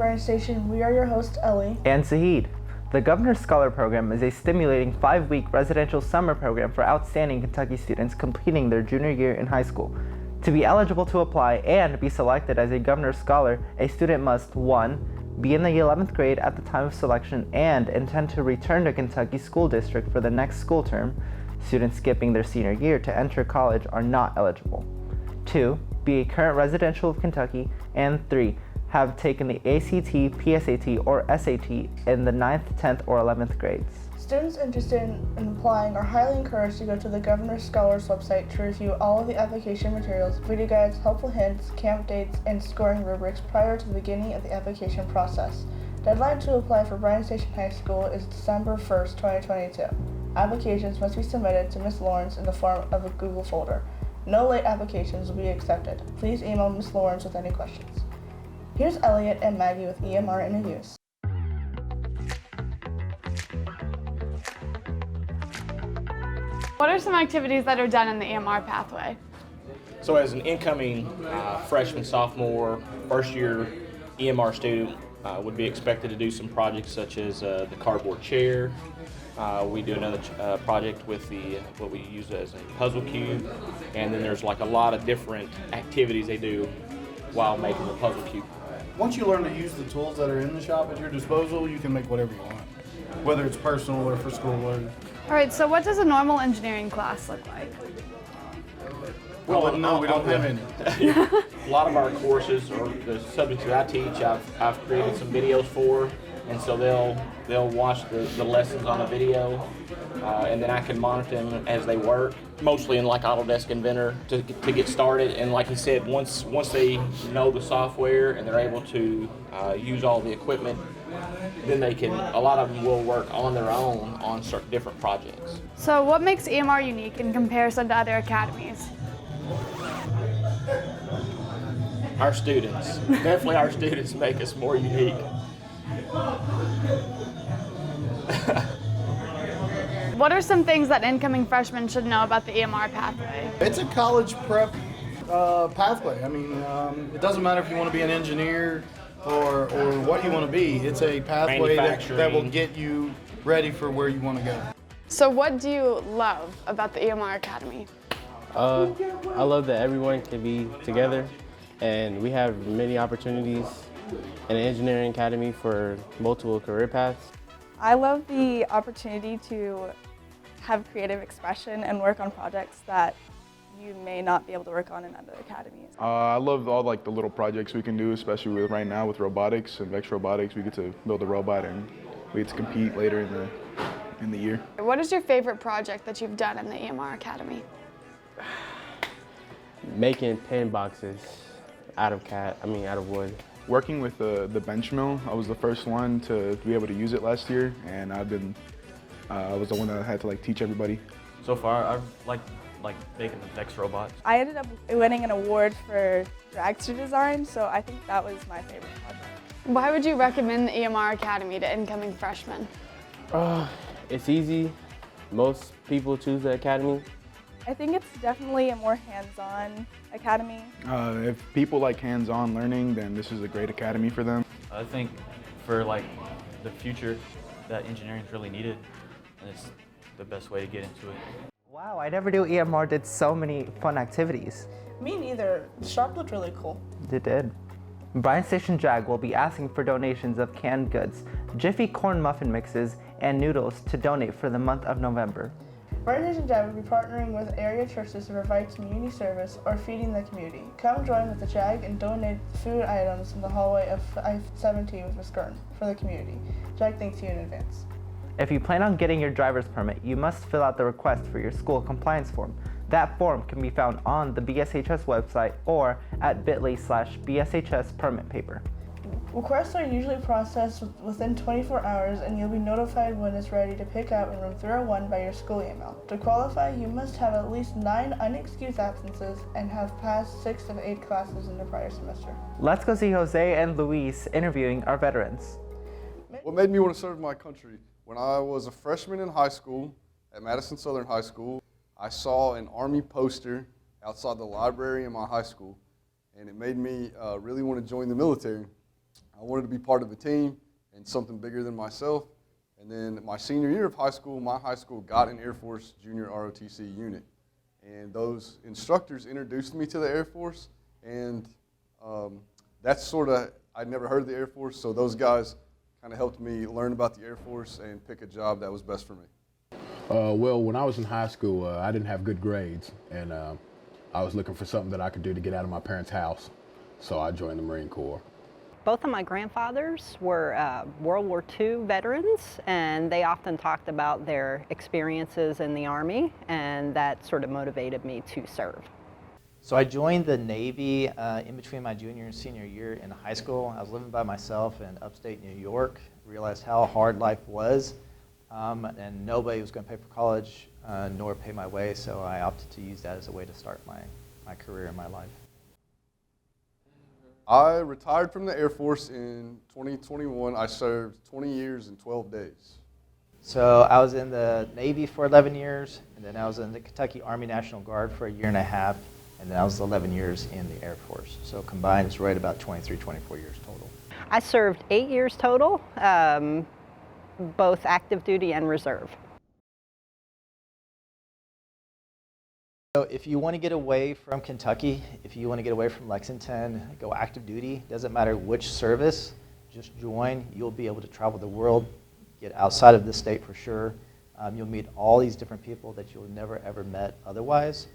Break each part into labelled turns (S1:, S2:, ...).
S1: Bryan Station. We are your hosts, Ellie
S2: and Zahid. The Governor's Scholar Program is a stimulating 5-week residential summer program for outstanding Kentucky students completing their junior year in high school. To be eligible to apply and be selected as a Governor's Scholar, a student must 1. Be in the 11th grade at the time of selection and intend to return to Kentucky School District for the next school term. Students skipping their senior year to enter college are not eligible. 2. Be a current resident of Kentucky. And 3. Have taken the ACT, PSAT, or SAT in the 9th, 10th, or 11th grades.
S1: Students interested in applying are highly encouraged to go to the Governor's Scholars website to review all of the application materials, video guides, helpful hints, camp dates, and scoring rubrics prior to the beginning of the application process. Deadline to apply for Bryan Station High School is December 1st, 2022. Applications must be submitted to Ms. Lawrence in the form of a Google folder. No late applications will be accepted. Please email Ms. Lawrence with any questions. Here's Elliot and Maggie with EMR interviews.
S3: What are some activities that are done in the EMR pathway?
S4: So as an incoming freshman, sophomore, first year EMR student would be expected to do some projects such as the cardboard chair. We do another project with what we use as a puzzle cube, and then there's like a lot of different activities they do while making the puzzle cube.
S5: Once you learn to use the tools that are in the shop at your disposal, you can make whatever you want, whether it's personal or for school learning.
S3: All right, so what does a normal engineering class look like?
S5: Well, no, we don't have any.
S4: A lot of our courses or the subjects that I teach, I've created some videos for, and so they'll watch the lessons on a video, and then I can monitor them as they work, mostly in like Autodesk Inventor to get started. And like he said, once they know the software and they're able to use all the equipment, then a lot of them will work on their own on certain different projects.
S3: So what makes EMR unique in comparison to other academies?
S4: Our students, definitely our students make us more unique.
S3: What are some things that incoming freshmen should know about the EMR pathway?
S5: It's a college prep pathway. I mean, it doesn't matter if you want to be an engineer or what you want to be. It's a pathway that will get you ready for where you want to go.
S3: So what do you love about the EMR Academy?
S6: I love that everyone can be together, and we have many opportunities in the engineering academy for multiple career paths.
S7: I love the opportunity to have creative expression and work on projects that you may not be able to work on in other academies.
S8: I love all like the little projects we can do, especially with right now with robotics and Vex Robotics. We get to build a robot and we get to compete later in the year.
S3: What is your favorite project that you've done in the EMR Academy?
S6: Making pen boxes out of wood.
S8: Working with the bench mill, I was the first one to be able to use it last year, and I was the one that had to like teach everybody.
S9: So far, I've like making the Vex robots.
S7: I ended up winning an award for dragster design, so I think that was my favorite project.
S3: Why would you recommend the EMR Academy to incoming freshmen?
S6: It's easy. Most people choose the academy.
S7: I think it's definitely a more hands-on academy.
S8: If people like hands-on learning, then this is a great academy for them.
S9: I think for like the future that engineering is really needed, and it's the best way to get into it.
S2: Wow, I never knew EMR did so many fun activities.
S1: Me neither. The shop looked really cool.
S2: It did. Bryan Station Jag will be asking for donations of canned goods, Jiffy corn muffin mixes, and noodles to donate for the month of November.
S1: Bryan Station Jag will be partnering with area churches to provide community service or feeding the community. Come join with the JAG and donate food items in the hallway of I-17 with Ms. Gurton for the community. JAG thanks you in advance.
S2: If you plan on getting your driver's permit, you must fill out the request for your school compliance form. That form can be found on the BSHS website or at bit.ly/BSHS permit paper.
S1: Requests are usually processed within 24 hours, and you'll be notified when it's ready to pick up in room 301 by your school email. To qualify, you must have at least 9 unexcused absences and have passed 6 of 8 classes in the prior semester.
S2: Let's go see Jose and Luis interviewing our veterans.
S10: What made me want to serve my country? When I was a freshman in high school at Madison Southern High School, I saw an Army poster outside the library in my high school, and it made me really want to join the military. I wanted to be part of a team and something bigger than myself. And then my senior year of high school, my high school got an Air Force Junior ROTC unit. And those instructors introduced me to the Air Force, and that's sort of, I'd never heard of the Air Force, so those guys kind of helped me learn about the Air Force and pick a job that was best for me.
S11: Well, when I was in high school, I didn't have good grades, and I was looking for something that I could do to get out of my parents' house, so I joined the Marine Corps.
S12: Both of my grandfathers were World War II veterans, and they often talked about their experiences in the Army, and that sort of motivated me to serve.
S13: So I joined the Navy in between my junior and senior year in high school. I was living by myself in upstate New York, realized how hard life was, and nobody was going to pay for college nor pay my way, so I opted to use that as a way to start my career and my life.
S10: I retired from the Air Force in 2021. I served 20 years and 12 days.
S13: So I was in the Navy for 11 years, and then I was in the Kentucky Army National Guard for a year and a half, and then I was 11 years in the Air Force. So combined, it's right about 23, 24 years total.
S12: I served 8 years total, both active duty and reserve.
S13: So if you want to get away from Kentucky, if you want to get away from Lexington, go active duty, doesn't matter which service, just join. You'll be able to travel the world, get outside of this state for sure. You'll meet all these different people that you'll never ever met otherwise.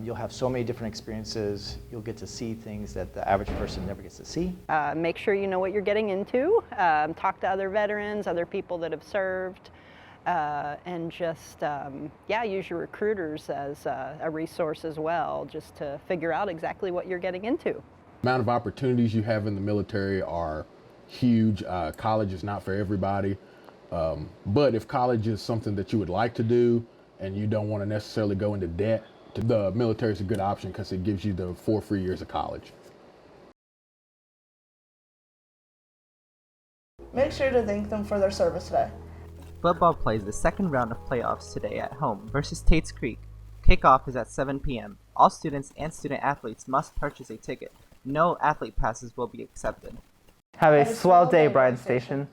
S13: You'll have so many different experiences. You'll get to see things that the average person never gets to see.
S12: Make sure you know what you're getting into. Talk to other veterans, other people that have served. And just, use your recruiters as a resource as well, just to figure out exactly what you're getting into.
S11: The amount of opportunities you have in the military are huge. College is not for everybody, but if college is something that you would like to do and you don't want to necessarily go into debt, the military is a good option because it gives you the 4 free years of college.
S1: Make sure to thank them for their service today.
S2: Football plays the second round of playoffs today at home versus Tate's Creek. Kickoff is at 7 p.m. All students and student athletes must purchase a ticket. No athlete passes will be accepted. Have a swell day, Bryan Station.